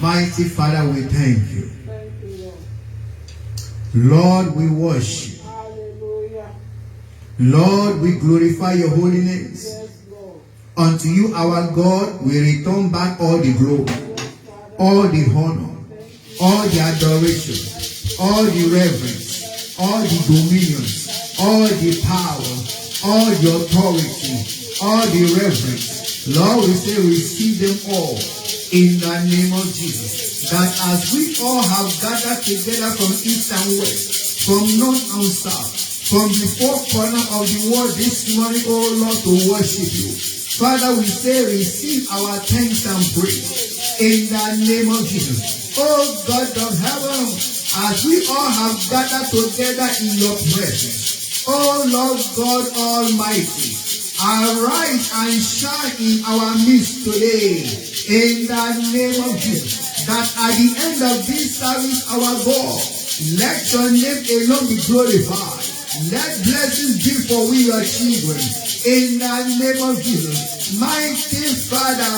Mighty Father, we thank you. Thank you, Lord, we worship. Hallelujah. Lord, we glorify your holiness. Yes, Lord. Unto you, our God, we return back all the glory, all the honor, all the adoration, all the reverence, all the dominion, all the power, all the authority, all the reverence. Lord, we say receive them all in the name of Jesus. That as we all have gathered together from east and west, from north and south, from the four corners of the world this morning, oh Lord, to worship you. Father, we say receive our thanks and praise in the name of Jesus. Oh God of heaven, as we all have gathered together in your presence, oh Lord God Almighty, arise and shine in our midst today in the name of Jesus. That at the end of this service, our God, let your name alone be glorified. Let blessings be for we your children in the name of Jesus. Mighty Father,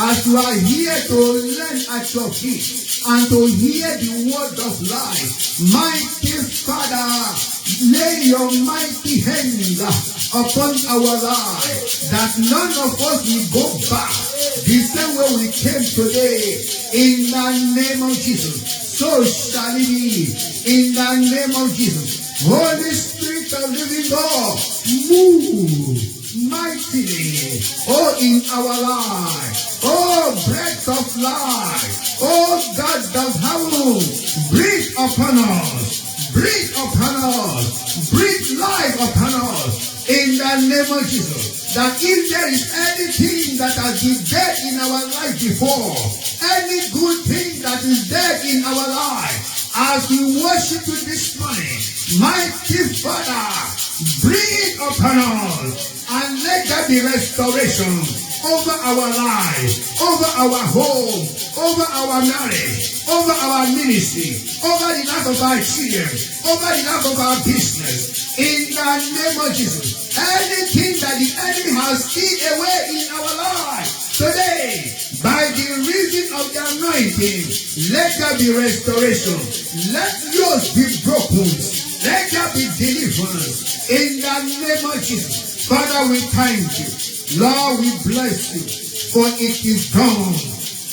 as you are here to learn at your feet and to hear the word of life, mighty Father, lay your mighty hand upon our lives, that none of us will go back the same way we came today in the name of Jesus. So shall it be in the name of Jesus. Holy Spirit of living God, move mightily, oh, in our life. Oh, breath of life. Oh, God of heaven, breathe upon us. Breathe upon us. Breathe life upon us in the name of Jesus. That if there is anything that has been dead in our life before, any good thing that is dead in our life, as we worship you this morning, mighty Father, breathe upon us and let there be restoration over our life, over our home, over our marriage, over our ministry, over the life of our children, over the life of our business. In the name of Jesus, anything that the enemy has taken away in our life today, by the reason of the anointing, let there be restoration. Let yours be broken. Let there be deliverance. In the name of Jesus. Father, we thank you. Lord, we bless you. For it is done.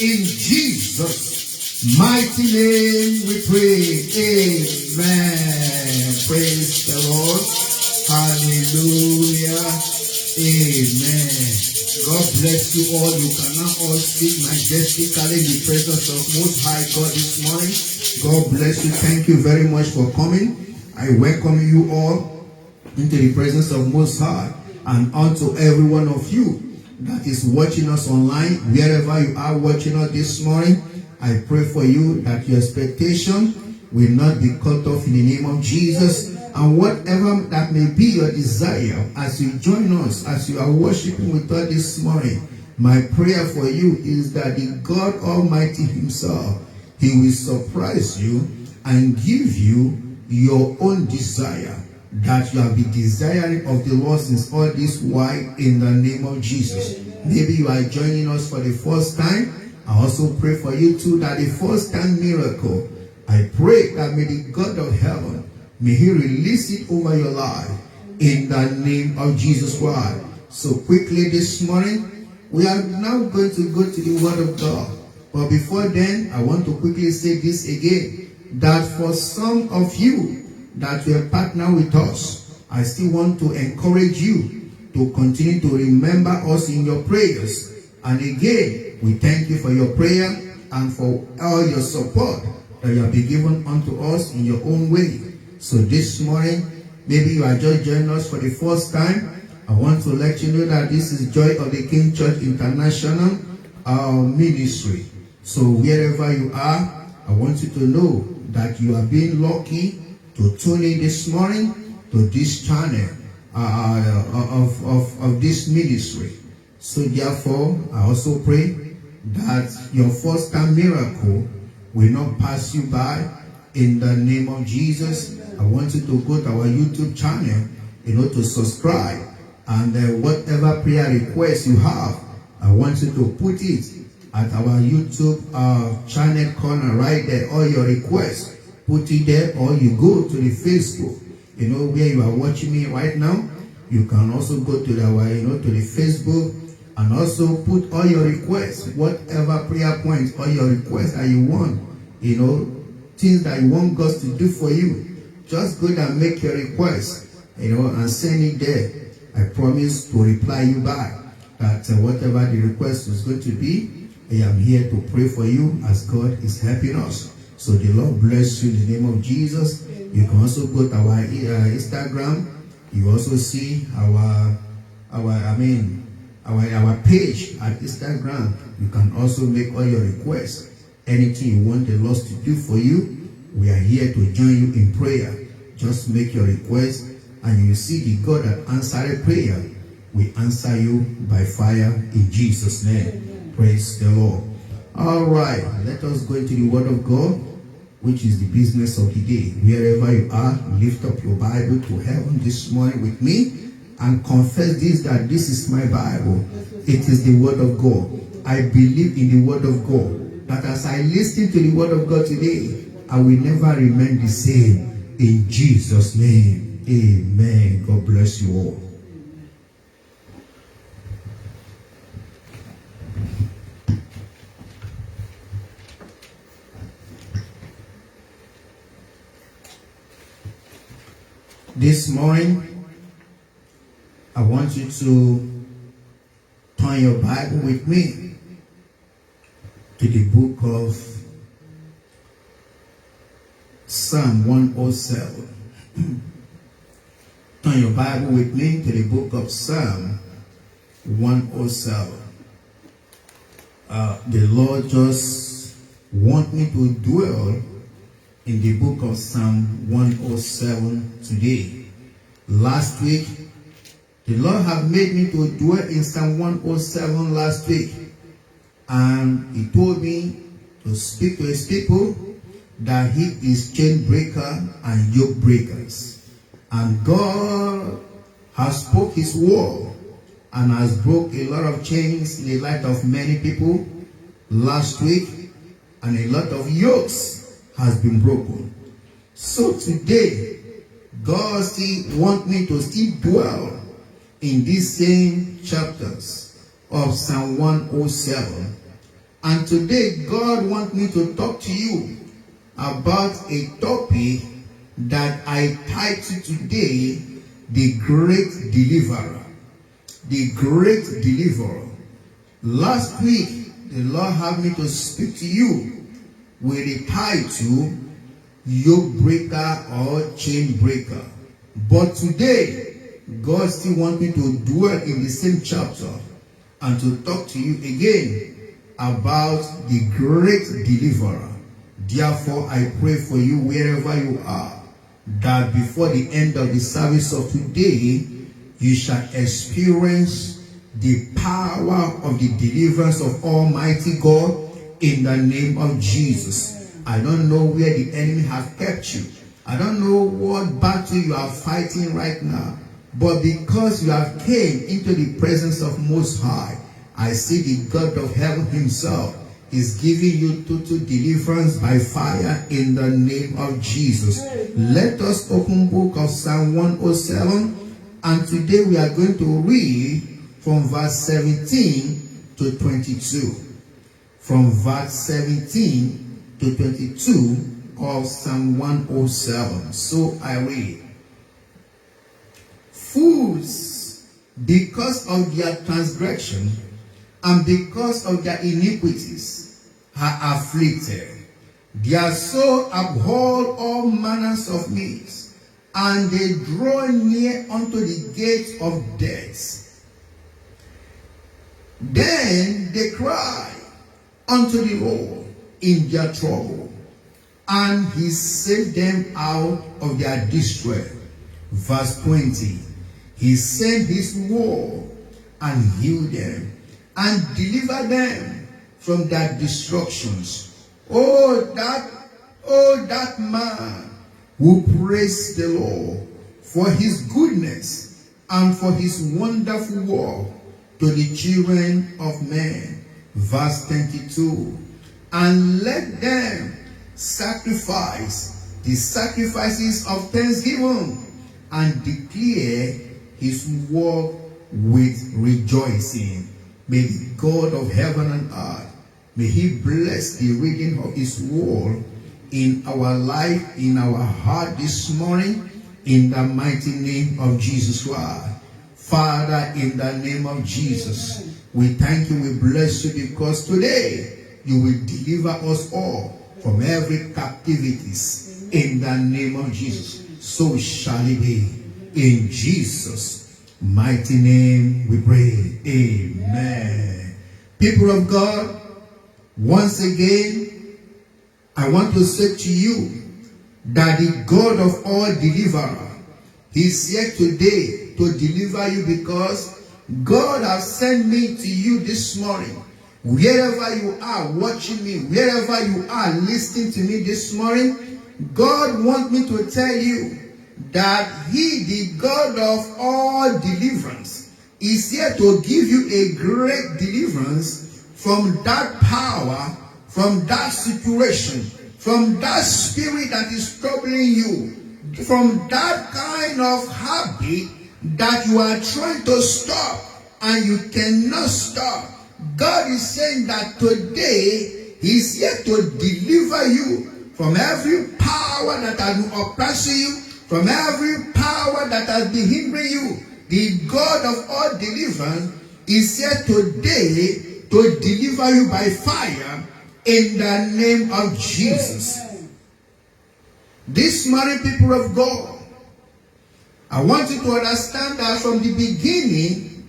In Jesus' mighty name we pray. Amen. Praise the Lord. Hallelujah. Amen. God bless you all. You can now all speak majestically in the presence of Most High God this morning. God bless you. Thank you very much for coming. I welcome you all into the presence of Most High, and unto every one of you that is watching us online, wherever you are watching us this morning. I pray for you that your expectation will not be cut off in the name of Jesus. And whatever that may be your desire, as you join us, as you are worshiping with us this morning, my prayer for you is that the God Almighty himself, he will surprise you and give you your own desire that you have been desiring of the Lord since all this while, in the name of Jesus. Maybe you are joining us for the first time. I also pray for you too that the first time miracle, I pray that may the God of heaven, may he release it over your life in the name of Jesus Christ. So quickly this morning, we are now going to go to the Word of God. But before then, I want to quickly say this again, that for some of you that were partner with us, I still want to encourage you to continue to remember us in your prayers. And again, we thank you for your prayer and for all your support that you have been given unto us in your own way. So this morning, maybe you are just joining us for the first time. I want to let you know that this is Joy of the King Church International ministry. So wherever you are, I want you to know that you are being lucky to tune in this morning to this channel of this ministry. So therefore, I also pray that your first time miracle will not pass you by in the name of Jesus. I want you to go to our YouTube channel, to subscribe And whatever prayer request you have, I want you to put it at our YouTube channel corner right there. All your requests, put it there, or you go to the Facebook. You know where you are watching me right now. You can also go to to the Facebook and also put all your requests, whatever prayer points, all your requests that you want. Things that you want God to do for you. Just go and make your request, and send it there. I promise to reply you back that whatever the request is going to be, I am here to pray for you as God is helping us. So the Lord bless you in the name of Jesus. You can also go to our Instagram. You also see our page at Instagram. You can also make all your requests. Anything you want the Lord to do for you, we are here to join you in prayer. Just make your request, and you will see the God that answered prayer. We answer you by fire in Jesus' name. Amen. Praise the Lord. All right, let us go into the Word of God, which is the business of the day. Wherever you are, lift up your Bible to heaven this morning with me and confess this, that this is my Bible. It is the Word of God. I believe in the Word of God. That as I listen to the Word of God today, I will never remain the same. In Jesus' name, amen. God bless you all. This morning, I want you to turn your Bible with me to the book of Psalm 107. Turn your Bible with me to the book of Psalm 107. The Lord just want me to dwell in the book of Psalm 107 today. Last week, the Lord have made me to dwell in Psalm 107 last week. And He told me to speak to His people that He is chain breaker and yoke breakers. And God has spoke His word and has broke a lot of chains in the life of many people last week, and a lot of yokes has been broken. So today, God still wants me to still dwell in these same chapters of Psalm 107. And today, God wants me to talk to you about a topic that I titled today, The Great Deliverer. The Great Deliverer. Last week, the Lord had me to speak to you with the title, Yoke Breaker or Chain Breaker. But today, God still wants me to dwell in the same chapter and to talk to you again about the Great Deliverer. Therefore, I pray for you wherever you are, that before the end of the service of today, you shall experience the power of the deliverance of Almighty God in the name of Jesus. I don't know where the enemy has kept you. I don't know what battle you are fighting right now. But because you have came into the presence of Most High, I see the God of heaven Himself is giving you total deliverance by fire in the name of Jesus. Let us open book of Psalm 107, and today we are going to read from verse 17 to 22. From verse 17 to 22 of Psalm 107. So I read. Fools, because of their transgression and because of their iniquities, are afflicted. Their soul abhorred all manners of meats, and they draw near unto the gate of death. Then they cry unto the Lord in their trouble, and He saved them out of their distress. Verse 20. He sent His word and healed them and delivered them from their destructions. Oh, that man who praised the Lord for His goodness and for his wonderful work to the children of men. Verse 22. And let them sacrifice the sacrifices of thanksgiving and declare his work with rejoicing. May the God of heaven and earth, may he bless the reading of his word in our life, in our heart this morning, in the mighty name of Jesus Christ. Father, in the name of Jesus, we thank you, we bless you, because today you will deliver us all from every captivities. In the name of Jesus, so shall it be. In Jesus' mighty name we pray. Amen. People of God, once again, I want to say to you that the God of all deliverer, he's here today to deliver you, because God has sent me to you this morning. Wherever you are watching me, wherever you are listening to me this morning, God wants me to tell you that he, the God of all deliverance, is here to give you a great deliverance from that power, from that situation, from that spirit that is troubling you, from that kind of habit that you are trying to stop and you cannot stop. God is saying that today he's here to deliver you from every power that has been oppressing you, from every power that has been hindering you. The God of all deliverance is here today to deliver you by fire in the name of Jesus. This morning, people of God, I want you to understand that from the beginning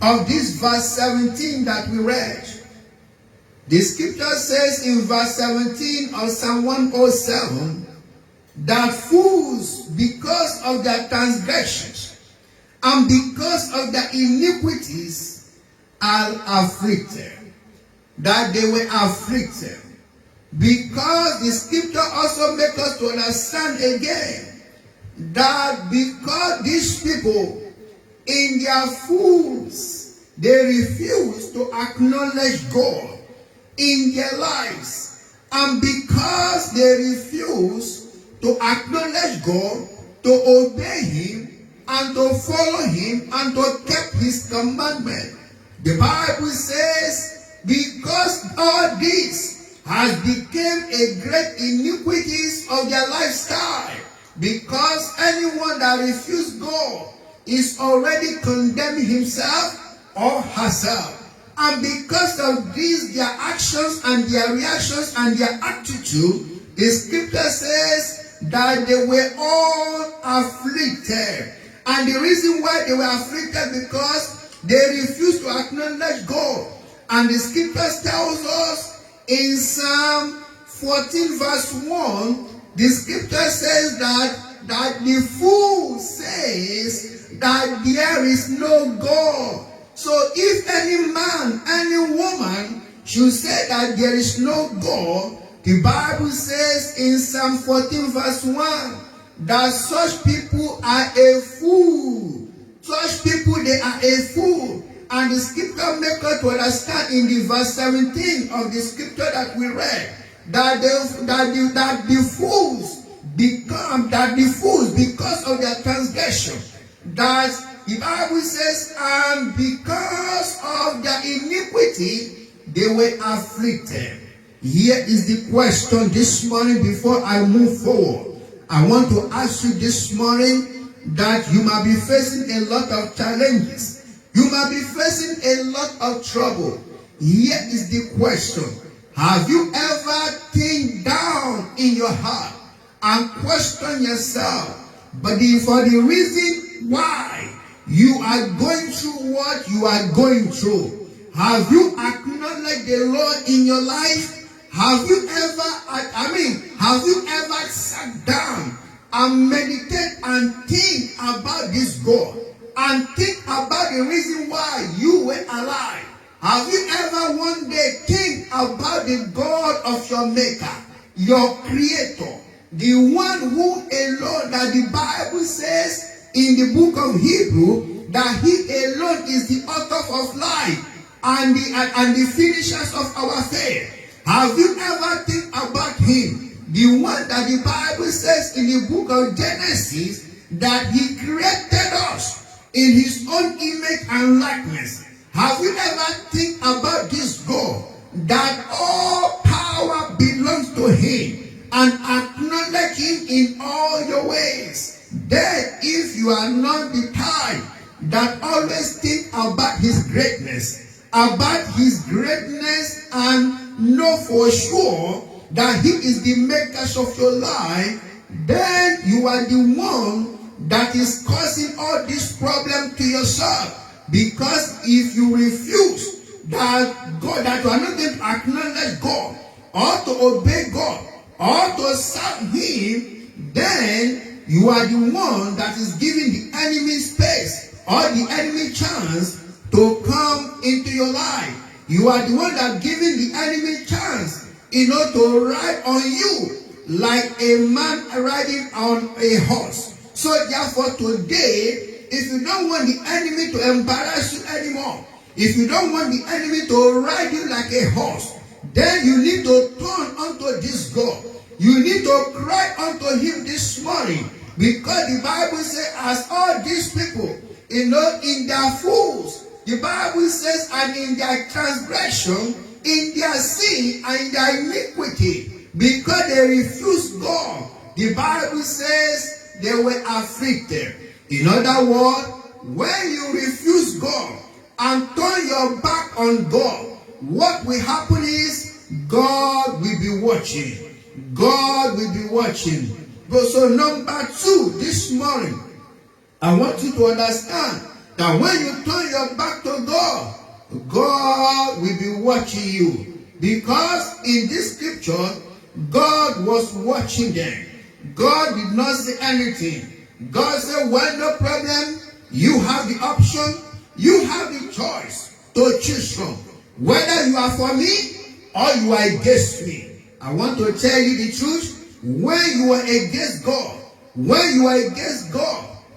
of this verse 17 that we read, the scripture says in verse 17 of Psalm 107 that fools, because of their transgressions and because of their iniquities, are afflicted. That they were afflicted. Because the scripture also makes us to understand again that because these people, in their fools, they refuse to acknowledge God in their lives. And because they refuse to acknowledge God, to obey him, and to follow him, and to keep his commandment, the Bible says, because all this has become a great iniquities of their lifestyle, because anyone that refuses God is already condemning himself or herself. And because of these, their actions and their reactions and their attitude, the scripture says that they were all afflicted. And the reason why they were afflicted, because they refused to acknowledge God. And the scripture tells us in Psalm 14 verse 1, the scripture says that the fool says that there is no God. So if any man, any woman should say that there is no God, the Bible says in Psalm 14 verse 1 that such people are a fool. Such people, they are a fool. And the scripture makes us to understand in the verse 17 of the scripture that we read that the fools because of their transgression, that the Bible says, and because of their iniquity, they were afflicted. Here is the question this morning before I move forward. I want to ask you this morning that you might be facing a lot of challenges. You might be facing a lot of trouble. Here is the question. Have you ever think down in your heart and question yourself, but for the reason why you are going through what you are going through? Have you acknowledged the Lord in your life? Have you ever sat down and meditate and think about this God? And think about the reason why you were alive? Have you ever one day think about the God of your maker, your creator, the one who alone that the Bible says in the book of Hebrew that he alone is the author of life and the finishers of our faith. Have you ever think about him? The one that the Bible says in the book of Genesis that he created us in his own image and likeness. Have you ever think about this God that all power belongs to him and acknowledge him in all your ways? Then if you are not the type that always think about his greatness and know for sure that he is the maker of your life, then you are the one that is causing all this problem to yourself. Because if you refuse that God, that you are not going to acknowledge God or to obey God or to serve him, then you are the one that is giving the enemy space or the enemy chance to come into your life. You are the one that giving the enemy chance, to ride on you like a man riding on a horse. So therefore today, if you don't want the enemy to embarrass you anymore, if you don't want the enemy to ride you like a horse, then you need to turn unto this God. You need to cry unto him this morning, because the Bible says, as all these people, in their fools, the Bible says, and in their transgression, in their sin and in their iniquity, because they refused God, the Bible says they were afflicted. In other words, when you refuse God and turn your back on God, what will happen is God will be watching. God will be watching. So number 2, this morning, I want you to understand that when you turn your back to God, God will be watching you. Because in this scripture, God was watching them. God did not say anything. God said, well, no problem. You have the option. You have the choice to choose from. Whether you are for me or you are against me. I want to tell you the truth. When you are against God,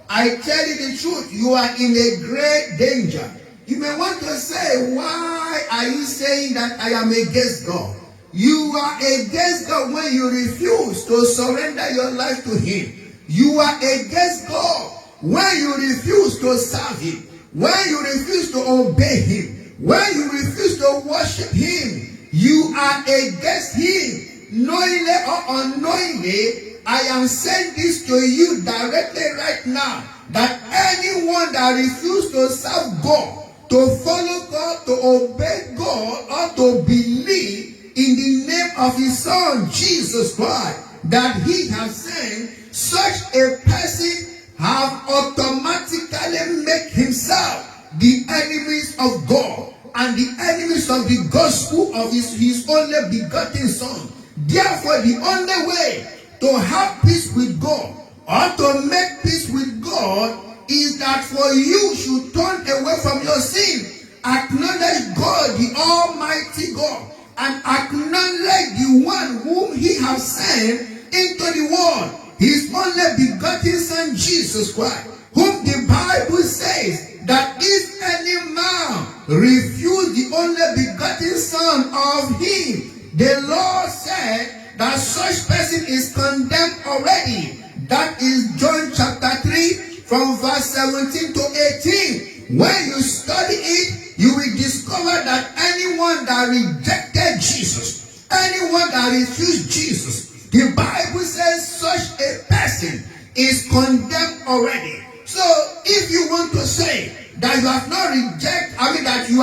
I tell you the truth, you are in a great danger. You may want to say, why are you saying that I am against God? You are against God when you refuse to surrender your life to him. You are against God when you refuse to serve him, when you refuse to obey him, when you refuse to worship him. You are against him. Knowingly or unknowingly, I am saying this to you directly right now, that anyone that refuses to serve God, to follow God, to obey God, or to believe in the name of his son, Jesus Christ, that he has sent, such a person have automatically made himself the enemies of God and the enemies of the gospel of his only begotten son. Therefore, the only way to have peace with God or to make peace with God is that for you should turn away from your sin, acknowledge God, the Almighty God, and acknowledge the one whom he has sent into the world, his only begotten son, Jesus Christ, whom the Bible says that if any man refuse the only begotten son of him, the Lord said that such person is condemned already. That is John chapter 3 from verse 17 to 18. When you study it, you will discover that anyone that rejected Jesus, anyone that refused Jesus, the Bible says such a person is condemned already. So if you want to say that you have not rejected, that you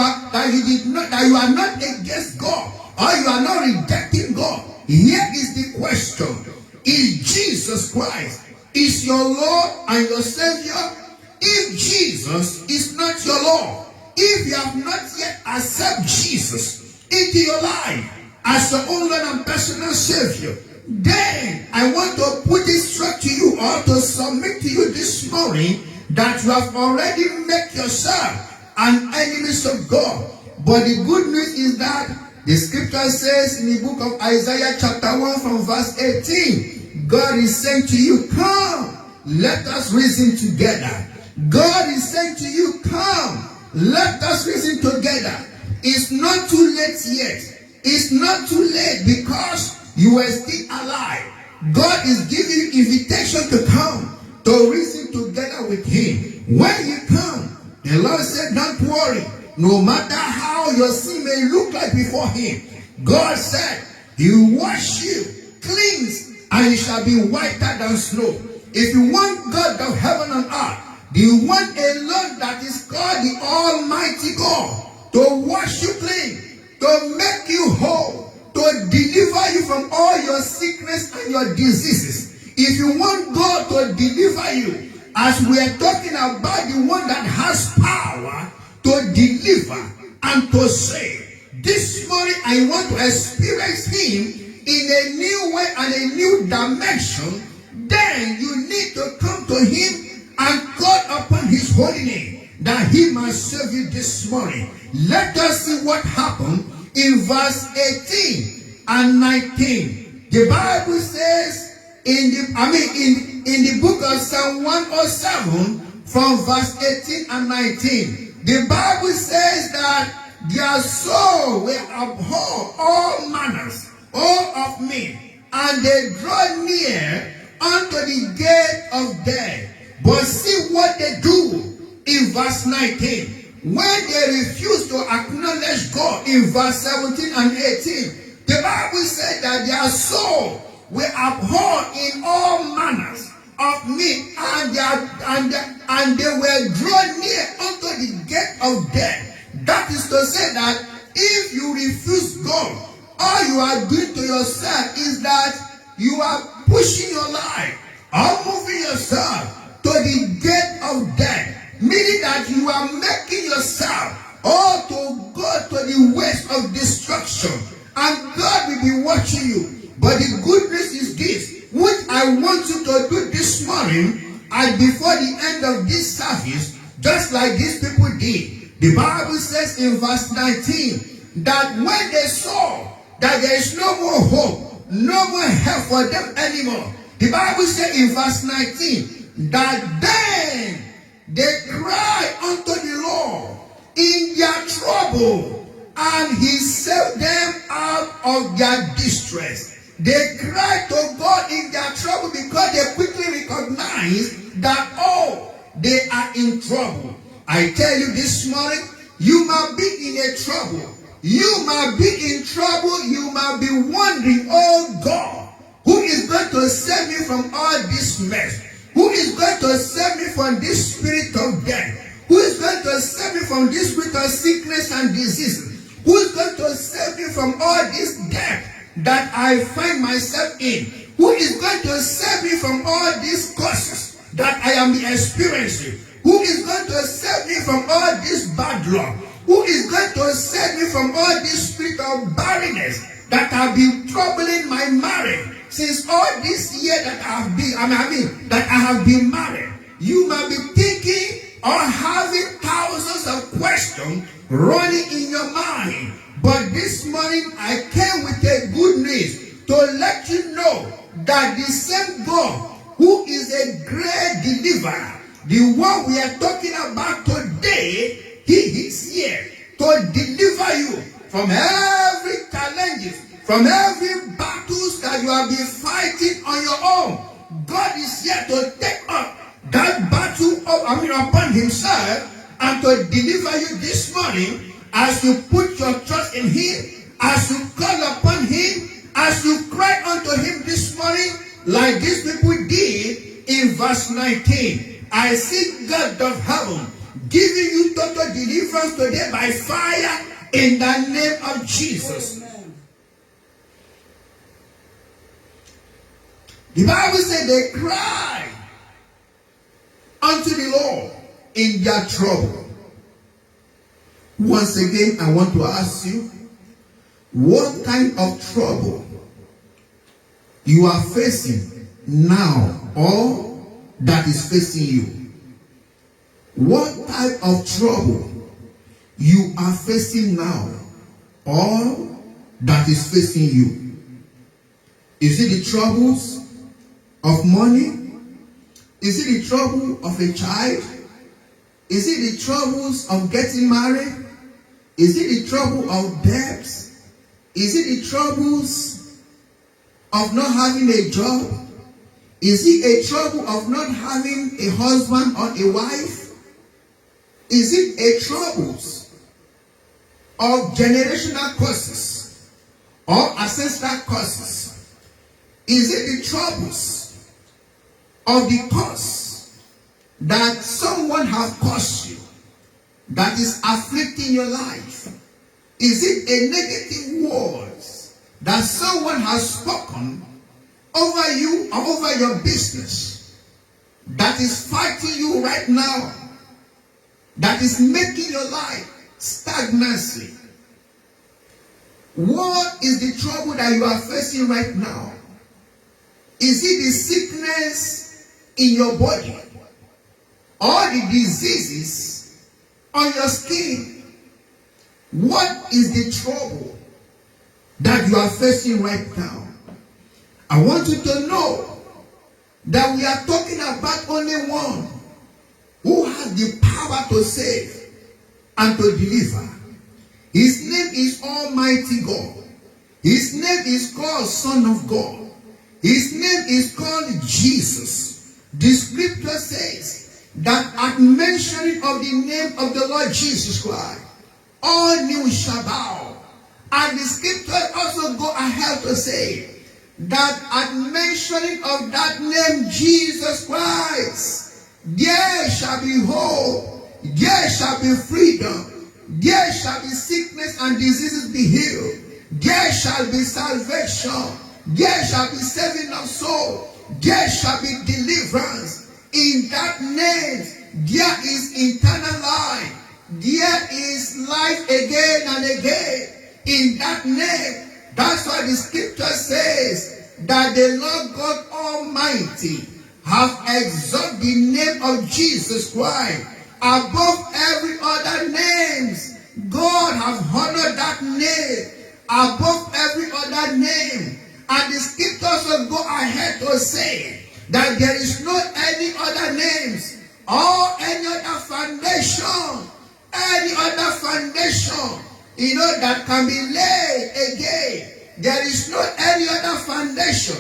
are not against God, or you are not rejecting God, here is the question. Is Jesus Christ is your Lord and your Savior? If Jesus is not your Lord, if you have not yet accepted Jesus into your life as your own Lord and personal Savior, then I want to put it straight to you, or to submit to you this morning, that you have already made yourself an enemy of God. But the good news is that the scripture says in the book of Isaiah chapter 1 from verse 18, God is saying to you, come, let us reason together. God is saying to you, come, let us reason together. It's not too late yet. It's not too late because you are still alive. God is giving you invitation to come, to reason together with him. When you come, the Lord said, don't worry. No matter how your sin may look like before him, God said, he will wash you, cleanse, and you shall be whiter than snow. If you want God of heaven and earth, do you want a Lord that is called the Almighty God to wash you clean, to make you whole, to deliver you from all your sickness and your diseases? If you want God to deliver you, as we are talking about the one that has power to deliver and to save, this morning I want to experience him in a new way and a new dimension. Then you need to come to him and call upon his holy name, that he must save you this morning. Let us see what happened in verse 18 and 19. The Bible says in the book of Psalm 107 from verse 18 and 19, the Bible says that their soul will abhor all manners, all of men, and they draw near unto the gate of death. But see what they do in verse 19. When they refuse to acknowledge God in verse 17 and 18, the Bible said that their soul will abhor in all manners of men, and they will draw near unto the gate of death. That is to say that if you refuse God, all you are doing to yourself is that you are pushing your life or moving yourself to the gate of death, meaning that you are making yourself to go to the waste of destruction, and God will be watching you. But the good news is this, which I want you to do this morning and before the end of this service, just like these people did. The Bible says in verse 19 that when they saw that there is no more hope, no more help for them anymore, the Bible says in verse 19 that then they cried unto the Lord in their trouble, and he saved them out of their distress. They cried to God in their trouble because they quickly recognized that, they are in trouble. I tell you this morning, you might be in a trouble. You might be in trouble. You might be wondering, oh God, who is going to save me from all this mess? Who is going to save me from this spirit of death? Who is going to save me from this spirit of sickness and disease? Who is going to save me from all this death that I find myself in? Who is going to save me from all these causes that I am experiencing? Who is going to save me from all this bad luck? Who is going to save me from all this spirit of barrenness that have been troubling my marriage since all this year that I have been married? You might be thinking or having thousands of questions running in your mind. But this morning I came with a good news to let you know that the same God who is a great deliverer, the one we are talking about today, he is here to deliver you from every challenge, from every battles that you have been fighting on your own. God is here to take up that battle upon himself and to deliver you this morning as you put your trust in him, as you call upon him, as you cry unto him this morning, like these people did in verse 19. I see God of heaven giving you total deliverance today by fire in the name of Jesus. Amen. The Bible said they cried unto the Lord in their trouble. Once again, I want to ask you, what kind of trouble you are facing now or that is facing you? What type of trouble you are facing now or that is facing you? Is it the troubles of money? Is it the trouble of a child? Is it the troubles of getting married? Is it the trouble of debts? Is it the troubles of not having a job? Is it a trouble of not having a husband or a wife? Is it a troubles of generational curses or ancestral curses? Is it the troubles of the curse that someone has caused you that is afflicting your life? Is it a negative words that someone has spoken over you or over your business that is fighting you right now, that is making your life stagnancy? What is the trouble that you are facing right now? Is it the sickness in your body or the diseases on your skin? What is the trouble that you are facing right now? I want you to know that we are talking about only one who has the power to save and to deliver. His name is Almighty God. His name is called Son of God. His name is called Jesus. The scripture says that at mentioning of the name of the Lord Jesus Christ, all knee shall bow. And the scripture also go ahead to say that at mentioning of that name Jesus Christ, there shall be hope, there shall be freedom, there shall be sickness and diseases be healed, there shall be salvation, there shall be saving of soul, there shall be deliverance. In that name there is eternal life, there is life again and again. In that name, that's why the scripture says that the Lord God Almighty have exalted the name of Jesus Christ above every other names. God have honored that name above every other name. And the scriptures will go ahead to say that there is no any other names or any other foundation, that can be laid again. There is no any other foundation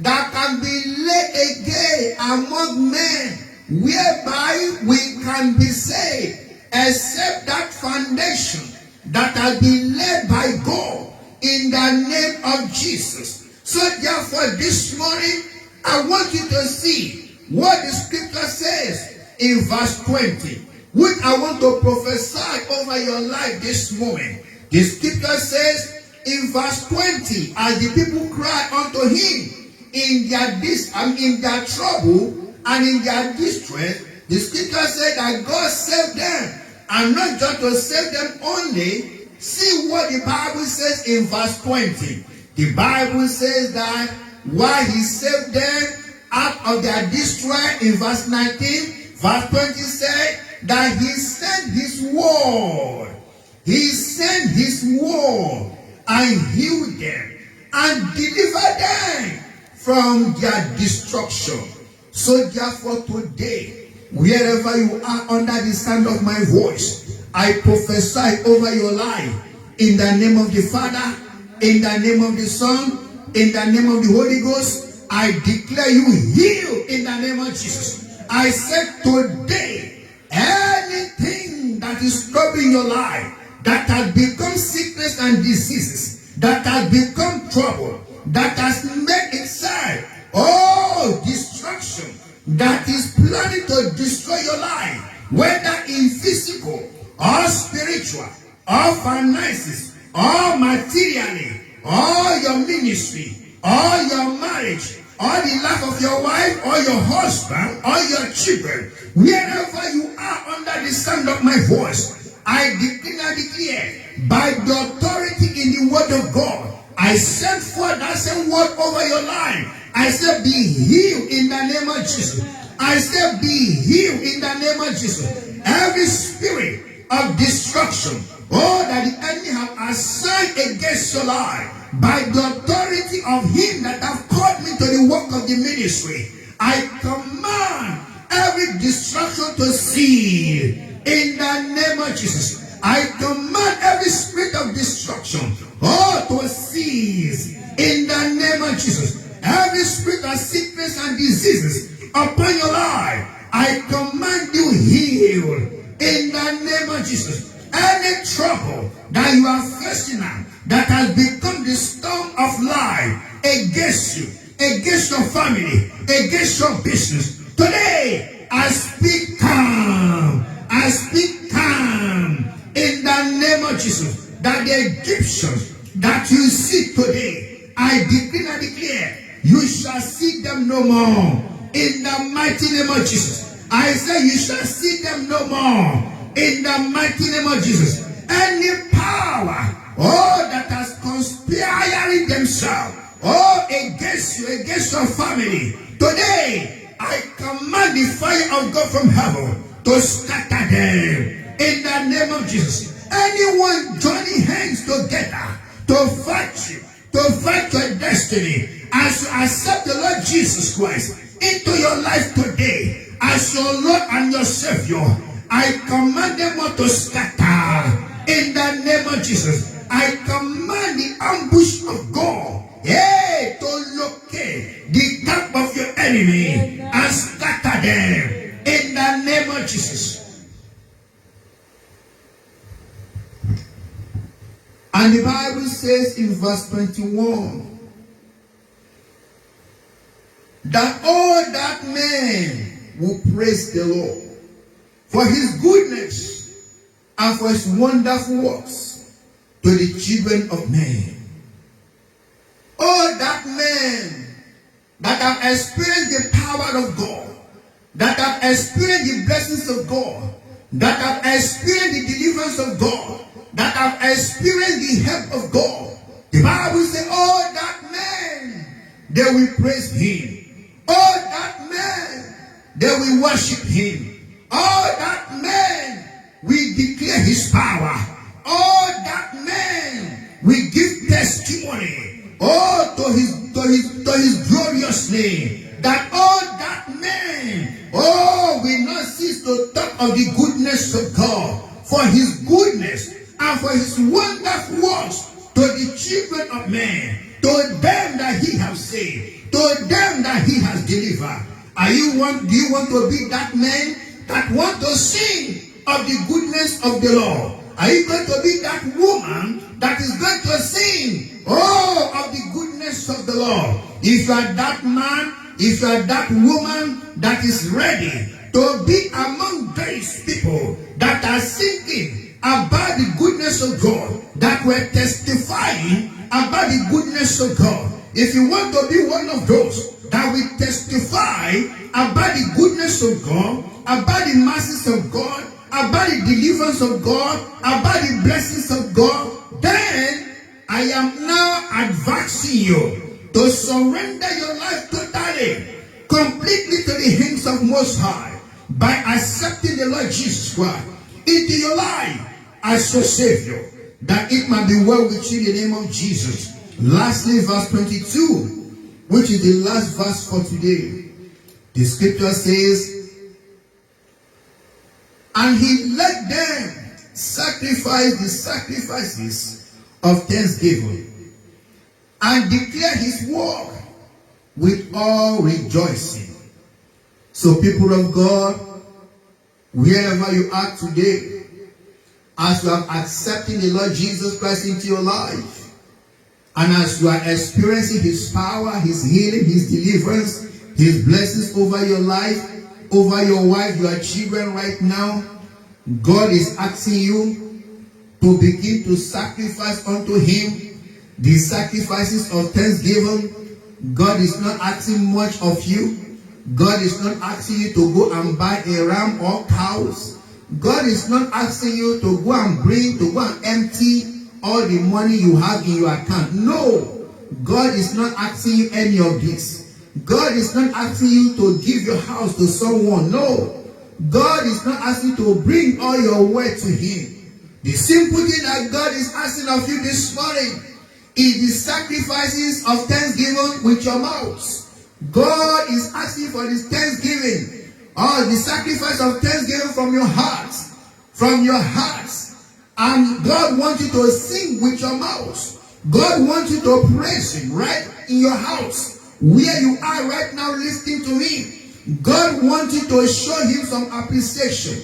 that can be laid again among men whereby we can be saved, except that foundation that has been laid by God in the name of Jesus. So therefore this morning, I want you to see what the scripture says in verse 20, which I want to prophesy over your life this moment. The scripture says in verse 20, as the people cry unto him in their trouble and in their distress, the scripture said that God saved them, and not just to save them only. See what the Bible says in verse 20. The Bible says that while he saved them out of their distress in verse 19, verse 20 said that he sent his word. He sent his word and healed them and delivered them from their destruction. So therefore today, wherever you are under the sound of my voice, I prophesy over your life in the name of the Father, in the name of the Son, in the name of the Holy Ghost. I declare you healed in the name of Jesus. I said today, anything that is troubling your life, that has become sickness and diseases, that has become trouble, that has made itself destruction, that is planning to destroy your life, whether in physical or spiritual or finances or materially or your ministry or your marriage or the life of your wife or your husband or your children, wherever you are under the sound of my voice, I declare by the authority in the word of God, I send forth that same word over your life. I say be healed in the name of Jesus. I say be healed in the name of Jesus. Every spirit of destruction, that the enemy have assigned against your life, by the authority of him that have called me to the work of the ministry, I command every destruction to cease in the name of Jesus. I command every spirit of destruction, to cease in the name of Jesus. Every spirit of sickness and diseases upon your life, I command you healed in the name of Jesus. Any trouble that you are facing now, that has become the storm of life against you, against your family, against your business, today I speak calm. I speak calm in the name of Jesus. That the Egyptians that you see today, I decree and declare, you shall see them no more in the mighty name of Jesus. I say you shall see them no more in the mighty name of Jesus. Any power, that has conspiring themselves, against you, against your family, today I command the fire of God from heaven to scatter them in the name of Jesus. Anyone joining hands together to fight you, to fight your destiny, as you accept the Lord Jesus Christ into your life today as your Lord and your Savior, I command them all to scatter in the name of Jesus. I command the ambush of God, to locate the camp of your enemy and scatter them in the name of Jesus. And the Bible says in verse 21 that all that men will praise the Lord for his goodness and for his wonderful works to the children of men. All that men that have experienced the power of God, that have experienced the blessings of God, that have experienced the deliverance of God, that have experienced the help of God, the Bible says, all that men, they will praise him. All that men, they will worship him. All that men will declare his power. All that men will give testimony, to his glorious name. That all that men, will not cease to talk of the goodness of God, for his goodness and for his wonderful works to the children of men, to them that he has saved, to them that he has delivered. Do you want to be that man that want to sing of the goodness of the Lord? Are you going to be that woman that is going to sing, of the goodness of the Lord? If you are that man, if you are that woman that is ready to be among those people that are singing about the goodness of God, that were testifying about the goodness of God. If you want to be one of those that will testify about the goodness of God, about the mercies of God, about the deliverance of God, about the blessings of God, then I am now advising you to surrender your life totally, completely to the hands of Most High by accepting the Lord Jesus Christ into your life as your Savior, that it might be well with you in the name of Jesus. Lastly, verse 22, which is the last verse for today. The scripture says, and he let them sacrifice the sacrifices of thanksgiving and declare his work with all rejoicing. So people of God, wherever you are today, as you are accepting the Lord Jesus Christ into your life, and as you are experiencing his power, his healing, his deliverance, his blessings over your life, over your wife, your children right now, God is asking you to begin to sacrifice unto him the sacrifices of thanksgiving. God is not asking much of you. God is not asking you to go and buy a ram or cows. God is not asking you to go and empty all the money you have in your account. No, God is not asking you any of this. God is not asking you to give your house to someone. No, God is not asking you to bring all your wealth to him. The simple thing that God is asking of you this morning is the sacrifices of thanksgiving with your mouth. God is asking for this thanksgiving Oh, the sacrifice of thanksgiving from your heart. From your heart. And God wants you to sing with your mouth. God wants you to praise Him right in your house. Where you are right now listening to me. God wants you to show Him some appreciation.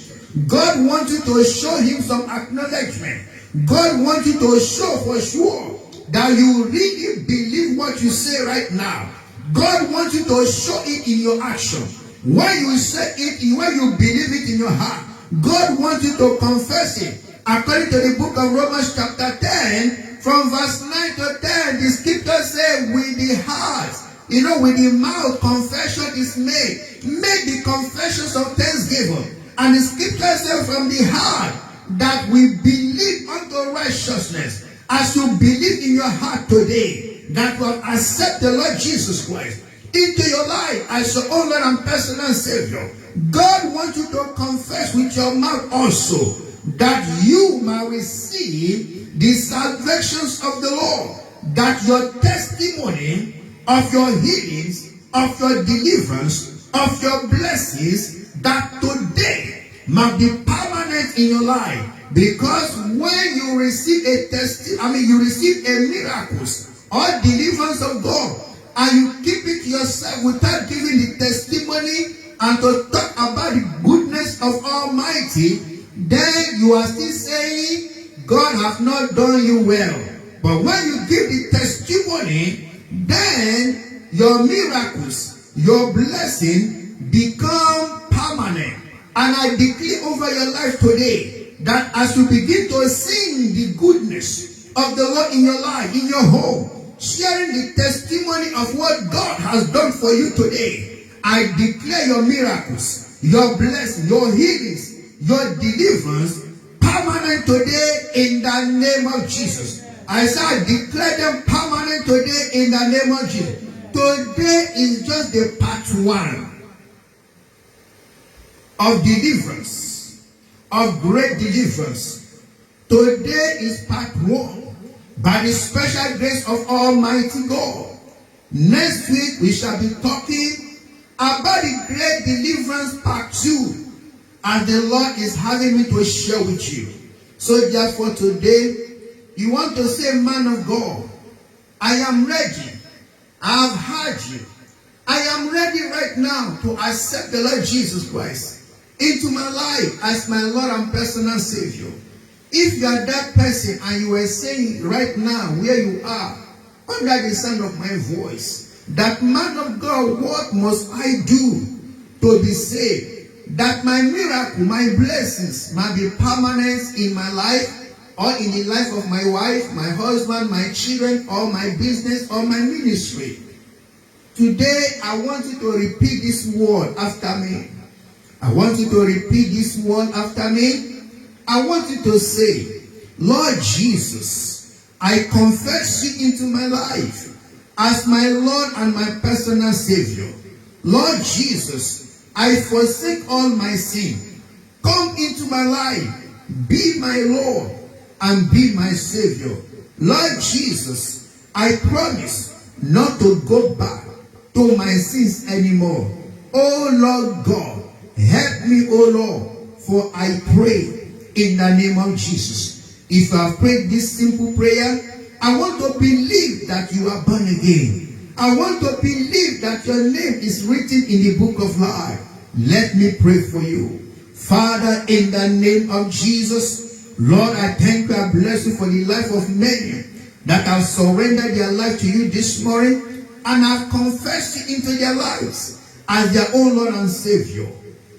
God wants you to show Him some acknowledgement. God wants you to show for sure that you really believe what you say right now. God wants you to show it in your action. When you say it, when you believe it in your heart, God wants you to confess it. According to the book of Romans chapter 10, from verse 9 to 10, the scripture says, with the heart, with the mouth, confession is made. Make the confessions of thanksgiving. And the scripture says from the heart that we believe unto righteousness. As you believe in your heart today that you have accepted the Lord Jesus Christ into your life as your own Lord and personal Savior, God wants you to confess with your mouth also that you may receive the salvations of the Lord, that your testimony of your healings, of your deliverance, of your blessings, that today must be permanent in your life. Because when you receive you receive a miracle or deliverance of God, and you keep it to yourself without giving the testimony and to talk about the goodness of Almighty, then you are still saying God has not done you well. But when you give the testimony, then your miracles, your blessing become permanent. And I declare over your life today that as you begin to sing the goodness of the Lord in your life, in your home, sharing the testimony of what God has done for you today, I declare your miracles, your blessings, your healings, your deliverance permanent today in the name of Jesus. I say I declare them permanent today in the name of Jesus. Today is just the part 1 of deliverance, of great deliverance. Today is part 1 by the special grace of Almighty God. Next week we shall be talking about the great deliverance part 2, as the Lord is having me to share with you. So therefore today, you want to say, man of God, I am ready. I have heard you. I am ready right now to accept the Lord Jesus Christ into my life as my Lord and personal Savior. If you are that person and you are saying right now where you are, under the sound of my voice, that man of God, what must I do to be saved? That my miracle, my blessings might be permanent in my life or in the life of my wife, my husband, my children, or my business, or my ministry. Today, I want you to repeat this word after me. I want you to repeat this word after me. I want you to say, Lord Jesus, I confess you into my life as my Lord and my personal Savior. Lord Jesus, I forsake all my sin. Come into my life. Be my Lord and be my Savior. Lord Jesus, I promise not to go back to my sins anymore. Oh Lord God, help me, oh Lord, for I pray in the name of Jesus. If I have prayed this simple prayer, I want to believe that you are born again. I want to believe that your name is written in the book of life. Let me pray for you. Father, in the name of Jesus, Lord, I thank you, I bless you for the life of many that have surrendered their life to you this morning and have confessed you into their lives as their own Lord and Savior.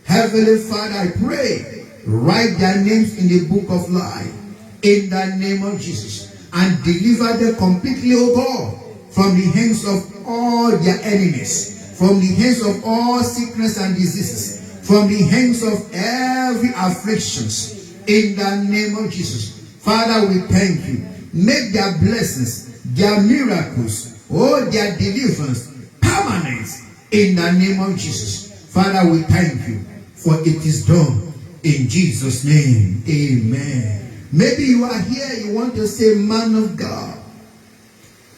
Heavenly Father, I pray, write their names in the book of life in the name of Jesus and deliver them completely, O God, from the hands of all their enemies, from the hands of all sickness and diseases, from the hands of every afflictions, in the name of Jesus. Father, we thank you. Make their blessings, their miracles, oh, their deliverance permanent in the name of Jesus. Father, we thank you, for it is done in Jesus' name. Amen. Maybe you are here, you want to say, man of God,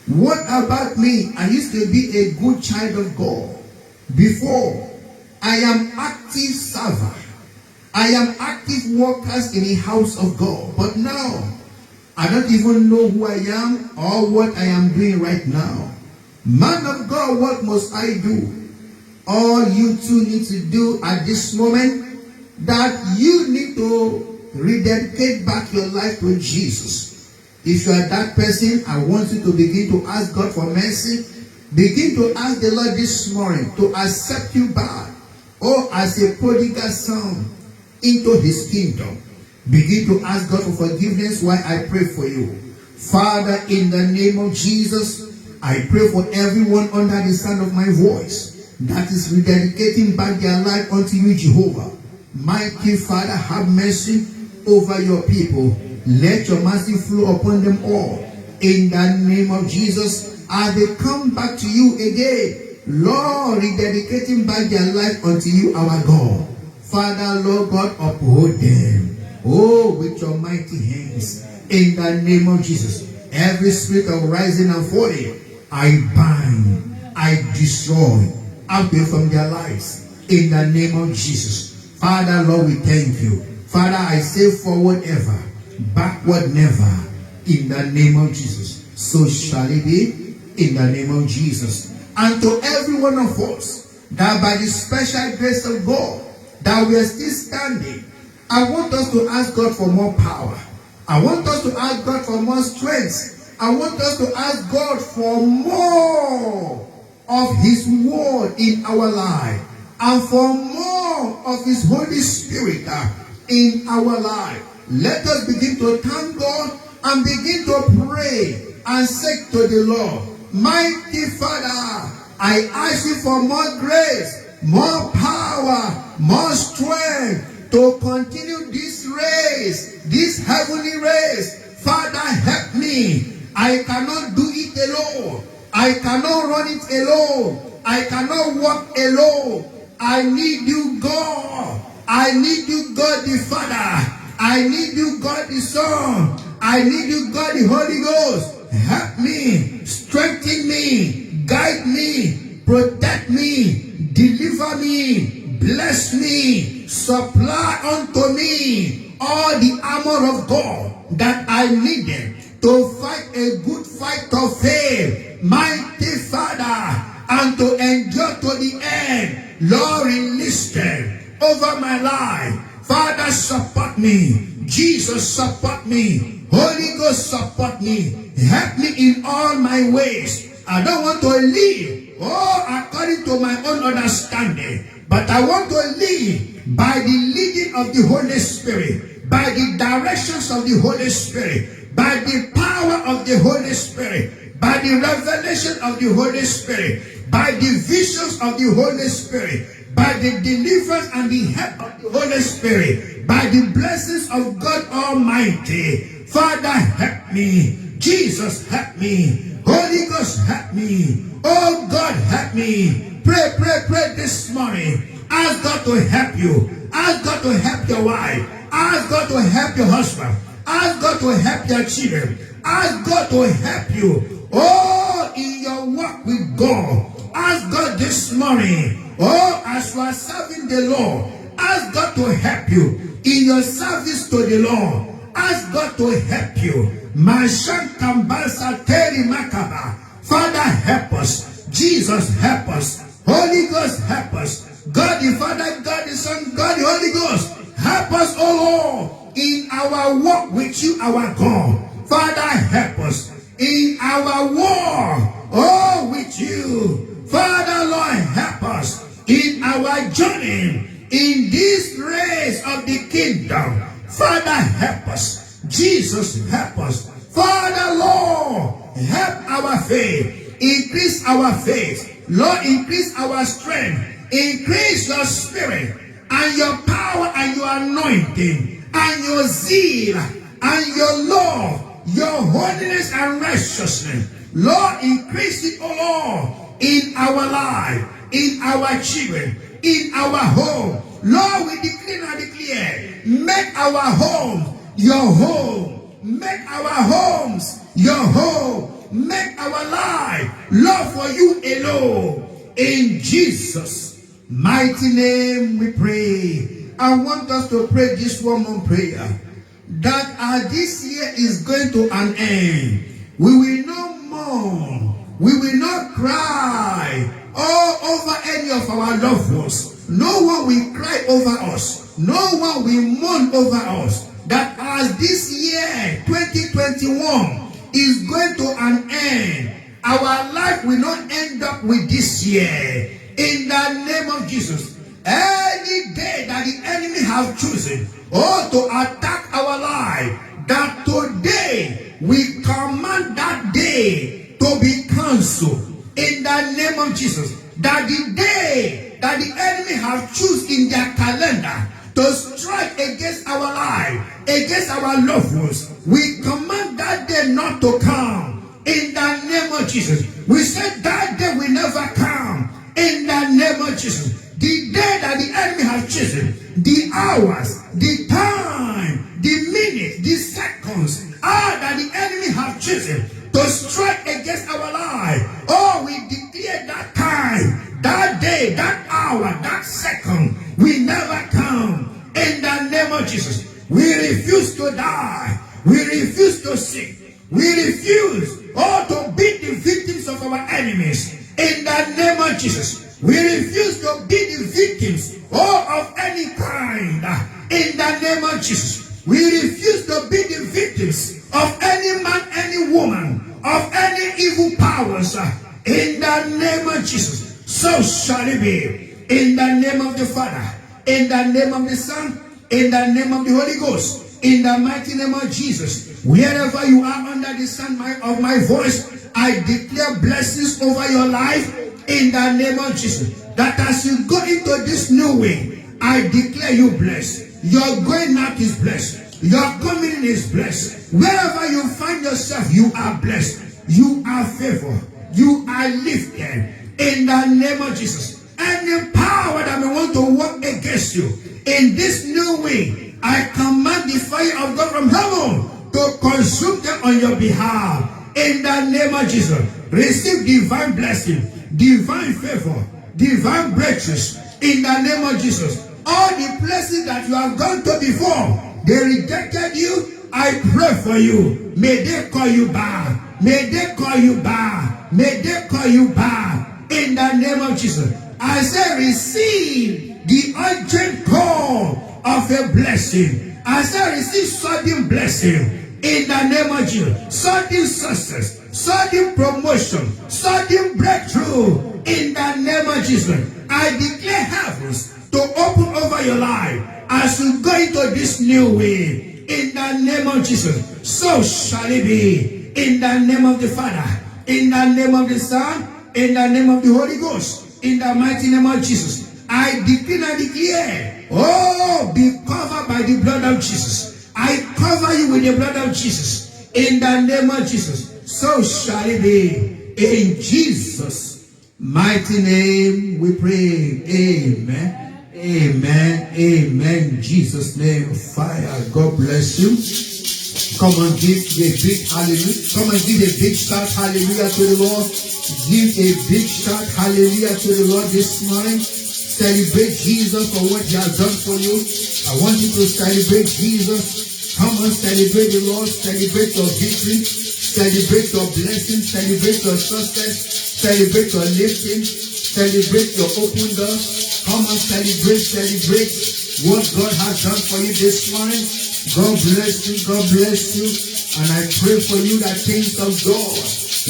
what about me? I used to be a good child of God before. I am active server. I am active workers in the house of God. But now, I don't even know who I am or what I am doing right now. Man of God, what must I do? All you two need to do at this moment, that you need to rededicate back your life to Jesus. If you are that person, I want you to begin to ask God for mercy. Begin to ask the Lord this morning to accept you back, or as a prodigal son, into his kingdom. Begin to ask God for forgiveness while I pray for you. Father, in the name of Jesus, I pray for everyone under the sound of my voice that is rededicating back their life unto you, Jehovah. Mighty Father, have mercy over your people. Let your mercy flow upon them all. In the name of Jesus, as they come back to you again, Lord, rededicating back their life unto you, our God. Father, Lord God, uphold them. Oh, with your mighty hands. In the name of Jesus. Every spirit of rising and falling, I bind, I destroy, away from their lives. In the name of Jesus. Father, Lord, we thank you. Father, I say forward ever, backward never. In the name of Jesus. So shall it be. In the name of Jesus. And to every one of us, that by the special grace of God, that we are still standing, I want us to ask God for more power. I want us to ask God for more strength. I want us to ask God for more of his word in our life, and for more of his Holy Spirit in our life. Let us begin to thank God and begin to pray and say to the Lord, mighty Father, I ask you for more grace, more power, more strength to continue this race, this heavenly race. Father, help me. I cannot do it alone. I cannot run it alone. I cannot walk alone. I need you, God. I need you, God the Father. I need you, God the Son. I need you, God the Holy Ghost. Help me, strengthen me, guide me, protect me, deliver me, bless me, supply unto me all the armor of God that I needed to fight a good fight of faith, mighty Father, and to endure to the end. Lord, release them over my life. Father, support me. Jesus, support me. Holy Ghost, support me. Help me in all my ways. I don't want to live, according to my own understanding, but I want to live by the leading of the Holy Spirit, by the directions of the Holy Spirit, by the power of the Holy Spirit, by the revelation of the Holy Spirit, by the visions of the Holy Spirit, by the deliverance and the help of the Holy Spirit, by the blessings of God Almighty. Father, help me. Jesus, help me. Holy Ghost, help me. Oh God, help me. Pray, pray, pray this morning. Ask God to help you. Ask God to help your wife. Ask God to help your husband. Ask God to help your children. Ask God to help you. Oh, in your walk with God. Ask God this morning. Oh, as you are serving the Lord, ask God to help you in your service to the Lord. Ask God to help you. Father, help us. Jesus, help us. Holy Ghost, help us. God the Father, God the Son, God the Holy Ghost, help us, oh Lord, in our walk with you, our God. Father, help us in our war, with you. Father, Lord, help us in our journey in this race of the kingdom. Father, help us. Jesus, help us. Father, Lord, help our faith. Increase our faith. Lord, increase our strength. Increase your spirit and your power and your anointing and your zeal and your love, your holiness and righteousness. Lord, increase it, oh Lord, in our life, in our children, in our home. Lord, we declare and declare, make our home your home. Make our homes your home. Make our life love for you alone. In Jesus' mighty name we pray. I want us to pray this one more prayer. That as this year is going to an end, we will no more, we will not cry all over any of our loved ones. No one will cry over us. No one will mourn over us. That as this year, 2021, is going to an end, our life will not end up with this year. In the name of Jesus, any day that the enemy have chosen to attack our life, that today we command that day to be cancelled. In the name of Jesus, that the day that the enemy have chosen in their calendar to strike against our life, against our loved ones, we command that day not to come. In the name of Jesus, we said that day will never come. In the name of Jesus, the day that the enemy has chosen, the hours, the time, the minutes, the seconds, that the enemy has chosen to strike against our life. Oh, we declare that time, that day, that hour, that second will never come. In the name of Jesus, we refuse to die. We refuse to sick. We refuse to be the victims of our enemies. In the name of Jesus, we refuse to be the victims of any kind. In the name of Jesus, we refuse to be the victims of any man, any woman, of any evil powers. In the name of Jesus, so shall it be. In the name of the Father, in the name of the Son, in the name of the Holy Ghost, in the mighty name of Jesus, wherever you are under the sound of my voice, I declare blessings over your life in the name of Jesus. That as you go into this new way, I declare you blessed. Your going out is blessed. Your coming in is blessed. Wherever you find yourself, you are blessed. You are favored. You are lifted in the name of Jesus. Any power that may want to work against you in this new way, I command the fire of God from heaven to consume them on your behalf. In the name of Jesus, receive divine blessing, divine favor, divine breakthroughs. In the name of Jesus, all the places that you have gone to before, they rejected you. I pray for you. May they call you back. May they call you back. May they call you back. In the name of Jesus, I say receive the urgent call of a blessing. I say receive sudden blessing. In the name of Jesus, sudden success, sudden promotion, sudden breakthrough. In the name of Jesus, I declare heavens to open over your life as you go into this new way. In the name of Jesus, so shall it be. In the name of the Father, in the name of the Son, in the name of the Holy Ghost, in the mighty name of Jesus, I decree and declare, be covered by the blood of Jesus. I cover you with the blood of Jesus. In the name of Jesus, so shall it be. In Jesus' mighty name we pray. Amen. Amen. Amen. In Jesus' name, fire. God bless you. Come on, give a big hallelujah. Come and give a big shout hallelujah to the Lord. Give a big shout hallelujah to the Lord this morning. Celebrate Jesus for what he has done for you. I want you to celebrate Jesus. Come on, celebrate the Lord. Celebrate your victory. Celebrate your blessing. Celebrate your success. Celebrate your lifting. Celebrate your open doors. Come on, celebrate what God has done for you this morning. God bless you. God bless you. And I pray for you that things of God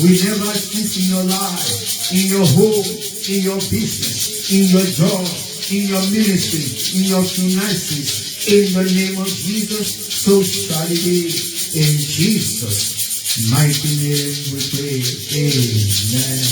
will never cease in your life, in your home, in your business, in your job, in your ministry, in your finances. In the name of Jesus, so shall it be. In Jesus' mighty name we pray. Amen.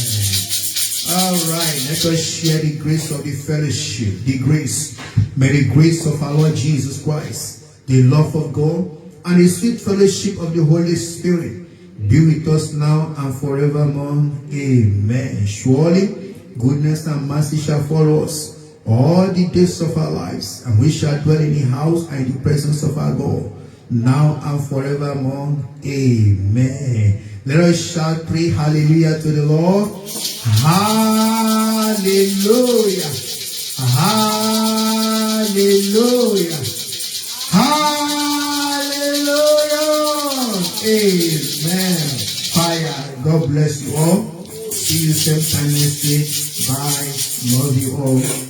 All right, let us share the grace of the fellowship. The grace. May the grace of our Lord Jesus Christ, the love of God, and the sweet fellowship of the Holy Spirit be with us now and forevermore. Amen. Surely, goodness and mercy shall follow us all the days of our lives, and we shall dwell in the house and in the presence of our God, now and forevermore. Amen. Let us shout three hallelujah to the Lord. Hallelujah. Hallelujah. Hallelujah. Amen. Fire. God bless you all. See you same time next week. Bye. Love you all.